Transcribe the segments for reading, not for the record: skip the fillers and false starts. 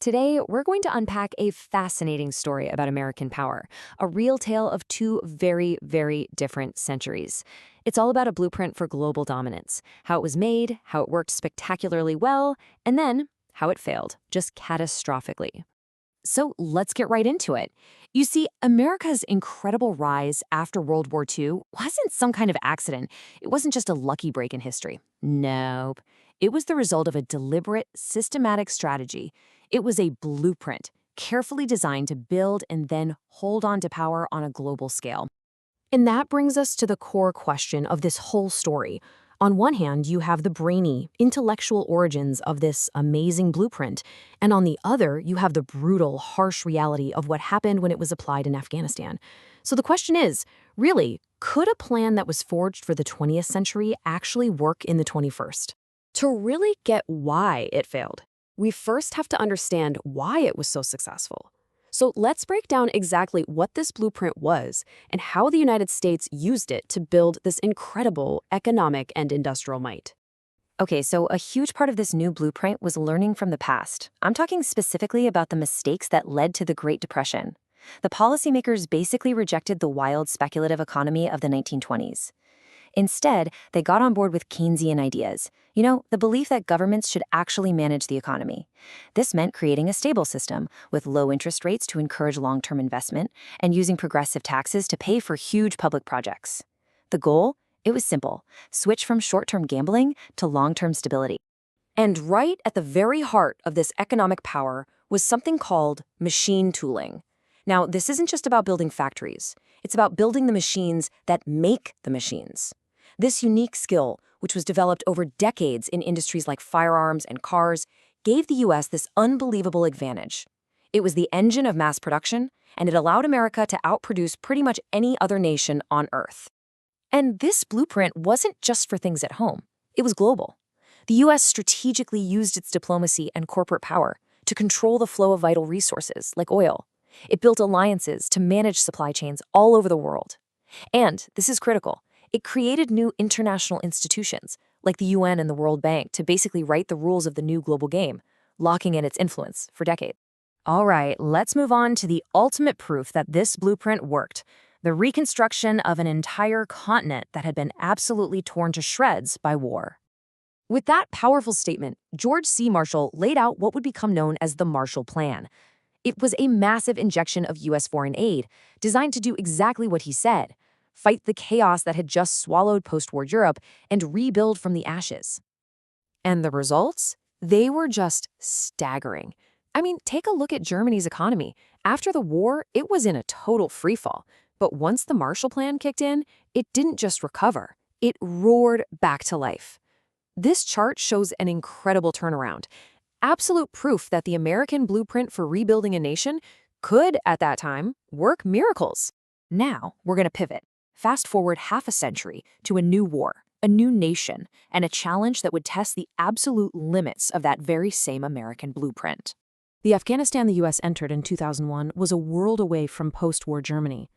Today, we're going to unpack a fascinating story about American power, a real tale of two very, very different centuries. It's all about a blueprint for global dominance, how it was made, how it worked spectacularly well, and then how it failed, just catastrophically. So let's get right into it. You see, America's incredible rise after World War II wasn't some kind of accident. It wasn't just a lucky break in history. Nope. It was the result of a deliberate, systematic strategy. It was a blueprint, carefully designed to build and then hold on to power on a global scale. And that brings us to the core question of this whole story. On one hand, you have the brainy, intellectual origins of this amazing blueprint, and on the other, you have the brutal, harsh reality of what happened when it was applied in Afghanistan. So the question is, really, could a plan that was forged for the 20th century actually work in the 21st? To really get why it failed, we first have to understand why it was so successful. So let's break down exactly what this blueprint was and how the United States used it to build this incredible economic and industrial might. Okay, so a huge part of this new blueprint was learning from the past. I'm talking specifically about the mistakes that led to the Great Depression. The policymakers basically rejected the wild speculative economy of the 1920s. Instead, they got on board with Keynesian ideas. The belief that governments should actually manage the economy. This meant creating a stable system with low interest rates to encourage long-term investment and using progressive taxes to pay for huge public projects. The goal? It was simple. Switch from short-term gambling to long-term stability. And right at the very heart of this economic power was something called machine tooling. Now, this isn't just about building factories. It's about building the machines that make the machines. This unique skill, which was developed over decades in industries like firearms and cars, gave the U.S. this unbelievable advantage. It was the engine of mass production, and it allowed America to outproduce pretty much any other nation on Earth. And this blueprint wasn't just for things at home. It was global. The U.S. strategically used its diplomacy and corporate power to control the flow of vital resources, like oil. It built alliances to manage supply chains all over the world. And, this is critical, it created new international institutions, like the UN and the World Bank, to basically write the rules of the new global game, locking in its influence for decades. All right, let's move on to the ultimate proof that this blueprint worked, the reconstruction of an entire continent that had been absolutely torn to shreds by war. With that powerful statement, George C. Marshall laid out what would become known as the Marshall Plan. It was a massive injection of U.S. foreign aid, designed to do exactly what he said: fight the chaos that had just swallowed post-war Europe and rebuild from the ashes. And the results? They were just staggering. I mean, take a look at Germany's economy. After the war, it was in a total freefall. But once the Marshall Plan kicked in, it didn't just recover. It roared back to life. This chart shows an incredible turnaround. Absolute proof that the American blueprint for rebuilding a nation could, at that time, work miracles. Now, we're going to pivot. Fast forward half a century to a new war, a new nation, and a challenge that would test the absolute limits of that very same American blueprint. The Afghanistan the U.S. entered in 2001 was a world away from post-war Germany.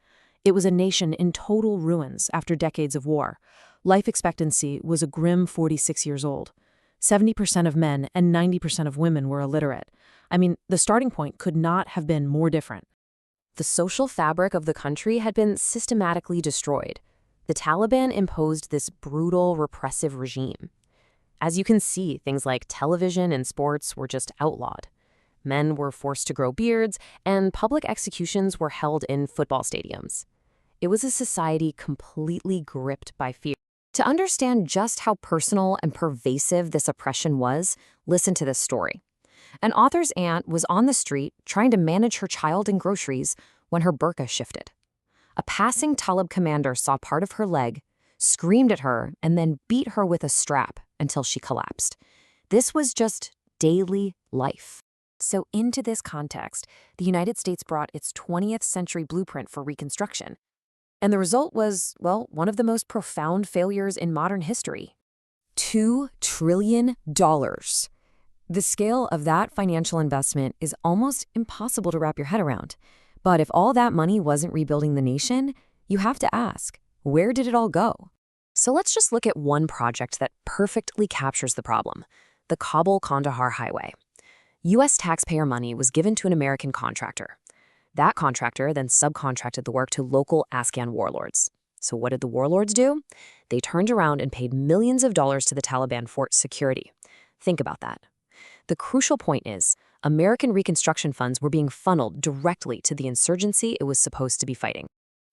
It was a nation in total ruins after decades of war. Life expectancy was a grim 46 years old. 70% of men and 90% of women were illiterate. I mean, the starting point could not have been more different. The social fabric of the country had been systematically destroyed. The Taliban imposed this brutal, repressive regime. As you can see, things like television and sports were just outlawed. Men were forced to grow beards, and public executions were held in football stadiums. It was a society completely gripped by fear. To understand just how personal and pervasive this oppression was, listen to this story. An author's aunt was on the street trying to manage her child and groceries when her burqa shifted. A passing Talib commander saw part of her leg, screamed at her, and then beat her with a strap until she collapsed. This was just daily life. So into this context, the United States brought its 20th century blueprint for reconstruction. And the result was, well, one of the most profound failures in modern history. $2 trillion. The scale of that financial investment is almost impossible to wrap your head around. But if all that money wasn't rebuilding the nation, you have to ask, where did it all go? So let's just look at one project that perfectly captures the problem: the Kabul-Kandahar Highway. U.S. taxpayer money was given to an American contractor. That contractor then subcontracted the work to local Afghan warlords. So what did the warlords do? They turned around and paid millions of dollars to the Taliban for security. Think about that. The crucial point is, American reconstruction funds were being funneled directly to the insurgency it was supposed to be fighting.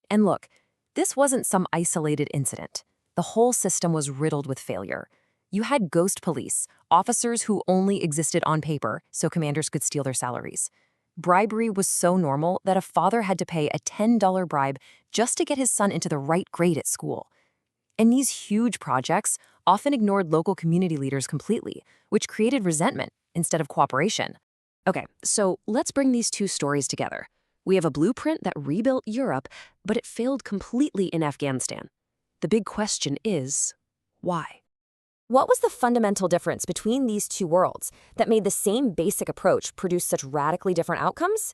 And look, this wasn't some isolated incident. The whole system was riddled with failure. You had ghost police, officers who only existed on paper so commanders could steal their salaries. Bribery was so normal that a father had to pay a $10 bribe just to get his son into the right grade at school. And these huge projects often ignored local community leaders completely, which created resentment instead of cooperation. Okay, so let's bring these two stories together. We have a blueprint that rebuilt Europe, but it failed completely in Afghanistan. The big question is, why? What was the fundamental difference between these two worlds that made the same basic approach produce such radically different outcomes?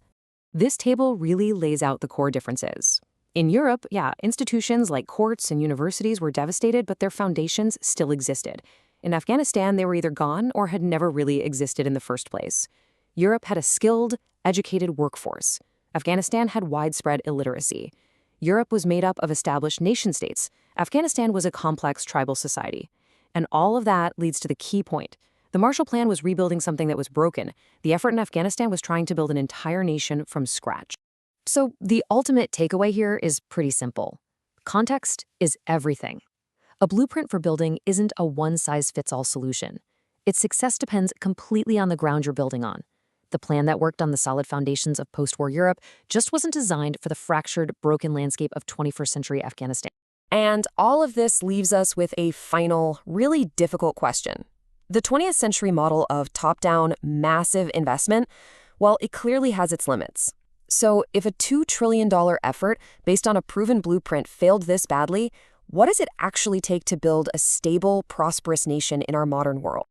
This table really lays out the core differences. In Europe, institutions like courts and universities were devastated, but their foundations still existed. In Afghanistan, they were either gone or had never really existed in the first place. Europe had a skilled, educated workforce. Afghanistan had widespread illiteracy. Europe was made up of established nation-states. Afghanistan was a complex tribal society. And all of that leads to the key point. The Marshall Plan was rebuilding something that was broken. The effort in Afghanistan was trying to build an entire nation from scratch. So the ultimate takeaway here is pretty simple. Context is everything. A blueprint for building isn't a one-size-fits-all solution. Its success depends completely on the ground you're building on. The plan that worked on the solid foundations of post-war Europe just wasn't designed for the fractured, broken landscape of 21st century Afghanistan. And all of this leaves us with a final, really difficult question. The 20th century model of top-down, massive investment, well, it clearly has its limits. So if a $2 trillion effort based on a proven blueprint failed this badly, what does it actually take to build a stable, prosperous nation in our modern world?